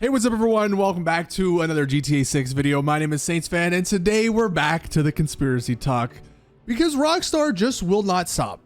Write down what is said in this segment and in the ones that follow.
Hey, what's up everyone? Welcome back to another GTA 6 video. My name is Saintsfan, and today we're back to the conspiracy talk because Rockstar just will not stop.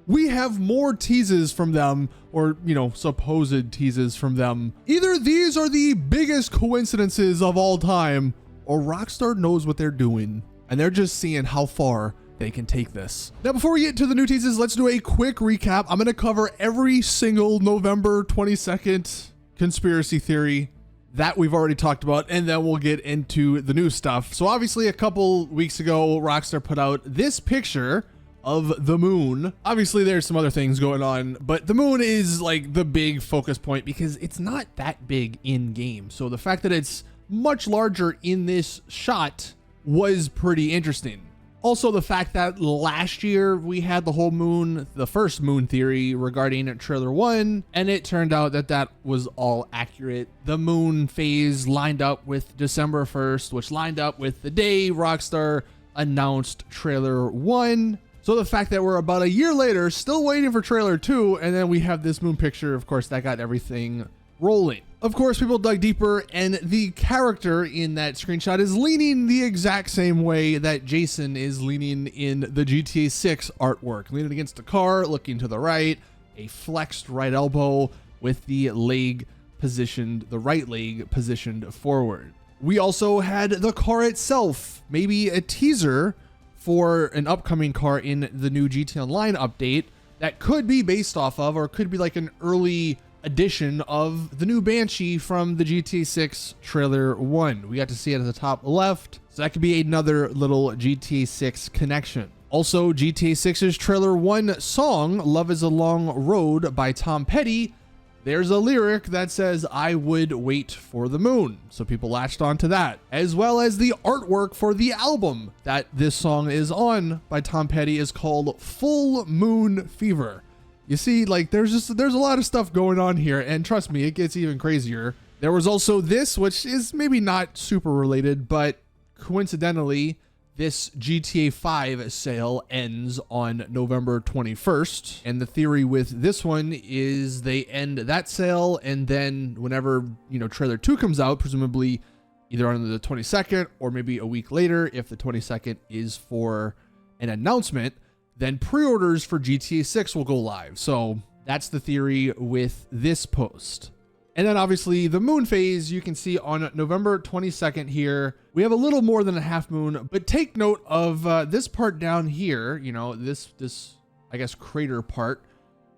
We have more teases from them, or, supposed teases from them. Either these are the biggest coincidences of all time, or Rockstar knows what they're doing, and they're just seeing how far they can take this. Now, before we get to the new teases, let's do a quick recap. I'm going to cover every single November 22nd conspiracy theory that we've already talked about, and then we'll get into the new stuff. So obviously a couple weeks ago, Rockstar put out this picture of the moon. Obviously there's some other things going on, but the moon is like the big focus point because it's not that big in game. So the fact that it's much larger in this shot was pretty interesting. Also, the fact that last year we had the whole moon, the first moon theory regarding trailer 1, and it turned out that that was all accurate. The moon phase lined up with December 1st, which lined up with the day Rockstar announced trailer 1. So the fact that we're about a year later, still waiting for trailer 2, and then we have this moon picture, of course, that got everything rolling. Of course, people dug deeper, and the character in that screenshot is leaning the exact same way that Jason is leaning in the GTA 6 artwork. Leaning against the car, looking to the right, a flexed right elbow with the leg positioned, the right leg positioned forward. We also had the car itself, maybe a teaser for an upcoming car in the new GTA Online update that could be based off of, or could be like an early edition of the new Banshee from the GTA 6 trailer 1. We got to see it at the top left, so that could be another little GTA 6 connection. Also, GTA 6's trailer 1 song, Love is a Long Road by Tom Petty, there's a lyric that says, I would wait for the moon. So people latched onto that, as well as the artwork for the album that this song is on by Tom Petty is called Full Moon Fever. You see, like, there's a lot of stuff going on here, and trust me, it gets even crazier. There was also this, which is maybe not super related, but coincidentally, this GTA 5 sale ends on November 21st, and the theory with this one is they end that sale, and then whenever, trailer 2 comes out, presumably either on the 22nd or maybe a week later, if the 22nd is for an announcement, then pre-orders for GTA 6 will go live. So that's the theory with this post. And then obviously the moon phase, you can see on November 22nd here, we have a little more than a half moon, but take note of this part down here, this, I guess, crater part,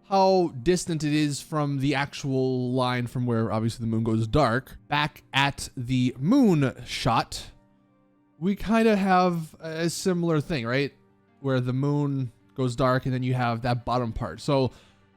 how distant it is from the actual line from where obviously the moon goes dark. Back at the moon shot, we kind of have a similar thing, right? Where the moon goes dark and then you have that bottom part. So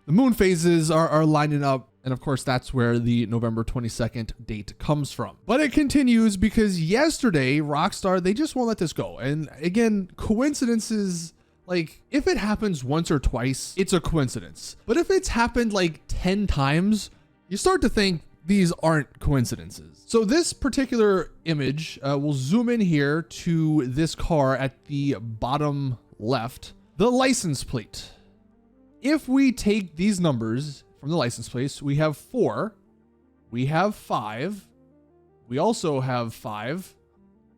the moon phases are lining up. And of course, that's where the November 22nd date comes from. But it continues because yesterday, Rockstar, they just won't let this go. And again, coincidences, like if it happens once or twice, it's a coincidence. But if it's happened like 10 times, you start to think these aren't coincidences. So this particular image, we'll zoom in here to this car at the bottom left, the license plate. If we take these numbers from the license plate, we have 4, we have 5, we also have 5,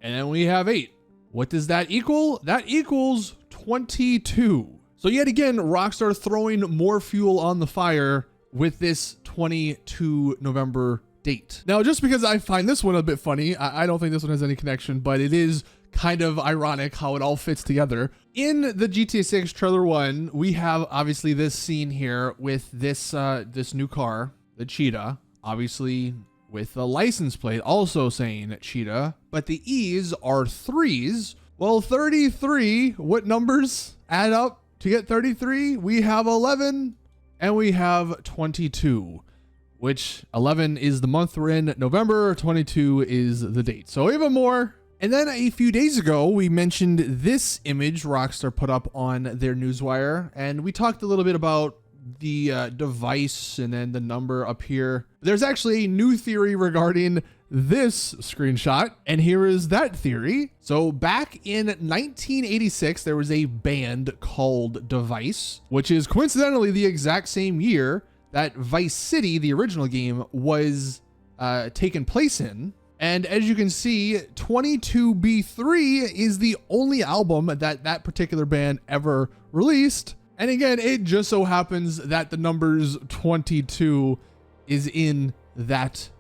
and then we have 8. What does that equal? That equals 22. So yet again, Rockstar throwing more fuel on the fire with this 22 November date. Now, just because I find this one a bit funny, I don't think this one has any connection, but it is kind of ironic how it all fits together. In the GTA 6 trailer 1, we have obviously this scene here with this this new car, the Cheetah, obviously with the license plate also saying Cheetah, but the E's are 3s. Well, 33, what numbers add up to get 33? We have 11 and we have 22, which 11 is the month we're in, November, 22 is the date. So even more. And then a few days ago, we mentioned this image Rockstar put up on their newswire, and we talked a little bit about the device and then the number up here. There's actually a new theory regarding this screenshot, and here is that theory. So back in 1986, there was a band called Device, which is coincidentally the exact same year that Vice City, the original game, was taken place in. And as you can see, 22B3 is the only album that particular band ever released. And again, it just so happens that the numbers 22 is in that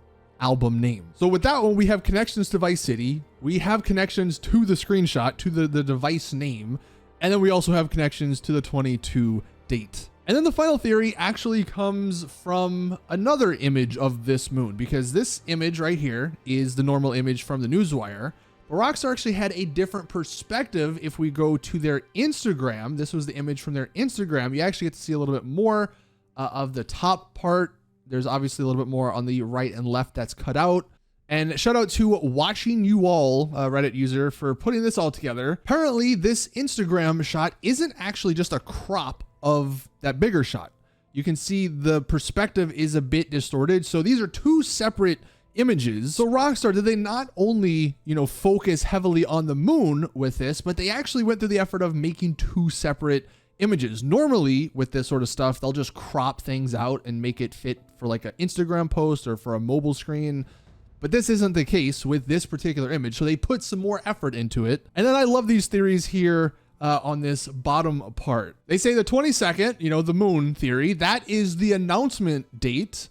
album name. So with that one, we have connections to Vice City. We have connections to the screenshot, to the device name. And then we also have connections to the 22 date. And then the final theory actually comes from another image of this moon, because this image right here is the normal image from the Newswire. But Rockstar actually had a different perspective. If we go to their Instagram, this was the image from their Instagram. You actually get to see a little bit more of the top part. There's obviously a little bit more on the right and left that's cut out. And shout out to Watching You All, Reddit user, for putting this all together. Apparently, this Instagram shot isn't actually just a crop of that bigger shot. You can see the perspective is a bit distorted. So these are two separate images. So Rockstar, did they not only, focus heavily on the moon with this, but they actually went through the effort of making two separate images. Normally with this sort of stuff, they'll just crop things out and make it fit for like an Instagram post or for a mobile screen. But this isn't the case with this particular image. So they put some more effort into it. And then I love these theories here on this bottom part. They say the 22nd, the moon theory, that is the announcement date.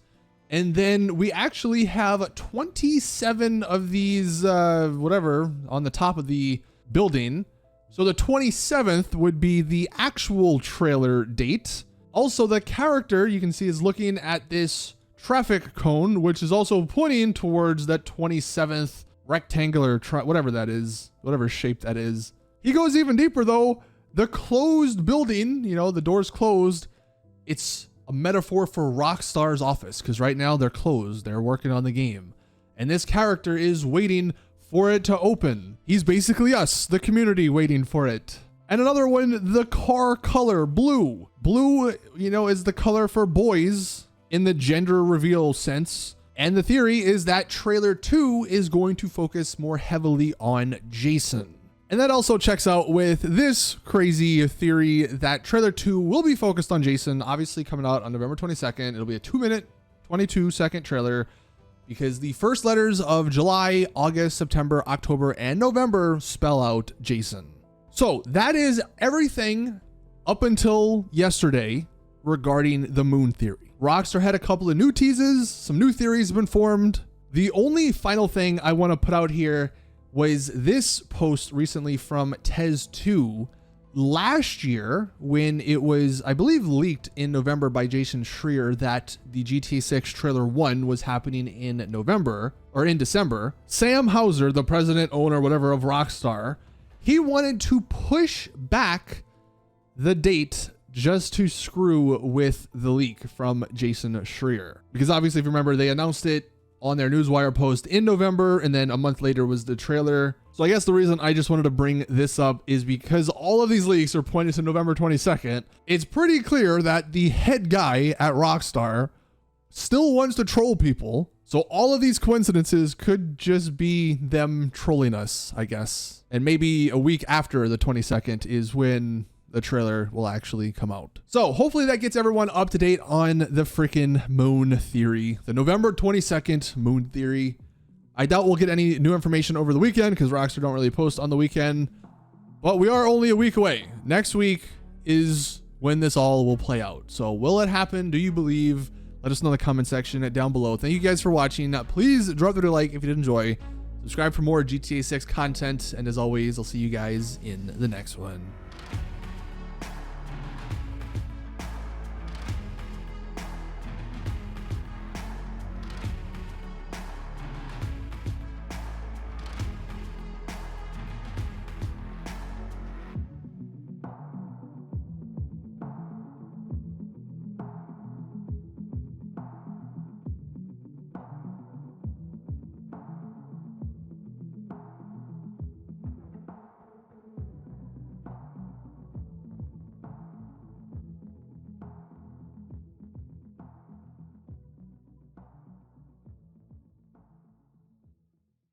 And then we actually have 27 of these, whatever, on the top of the building. So the 27th would be the actual trailer date. Also, the character you can see is looking at this traffic cone, which is also pointing towards that 27th rectangular, whatever that is, whatever shape that is. He goes even deeper though. The closed building, the door's closed. It's a metaphor for Rockstar's office, because right now they're closed. They're working on the game. And this character is waiting for it to open. He's basically us, the community, waiting for it. And another one, the car color, blue. Blue, is the color for boys in the gender reveal sense. And the theory is that trailer 2 is going to focus more heavily on Jason. And that also checks out with this crazy theory that trailer 2 will be focused on Jason, obviously coming out on November 22nd. It'll be a 2-minute, 22-second trailer, because the first letters of July, August, September, October, and November spell out Jason. So that is everything up until yesterday regarding the moon theory. Rockstar had a couple of new teases, some new theories have been formed. The only final thing I want to put out here was this post recently from TEASED 2 last year, when it was, I believe, leaked in November by Jason Schreier that the GTA 6 trailer 1 was happening in November or in December. Sam Houser, the president, owner, whatever of Rockstar, he wanted to push back the date just to screw with the leak from Jason Schreier. Because obviously, if you remember, they announced it on their Newswire post in November, and then a month later was the trailer. So I guess the reason I just wanted to bring this up is because all of these leaks are pointing to November 22nd. It's pretty clear that the head guy at Rockstar still wants to troll people. So all of these coincidences could just be them trolling us, I guess. And maybe a week after the 22nd is when the trailer will actually come out. So hopefully that gets everyone up to date on the freaking moon theory, the November 22nd moon theory. I doubt we'll get any new information over the weekend because Rockstar don't really post on the weekend, but we are only a week away. Next week is when this all will play out. So will it happen? Do you believe? Let us know in the comment section down below. Thank you guys for watching. Please drop a like if you did enjoy. Subscribe for more GTA 6 content. And as always, I'll see you guys in the next one.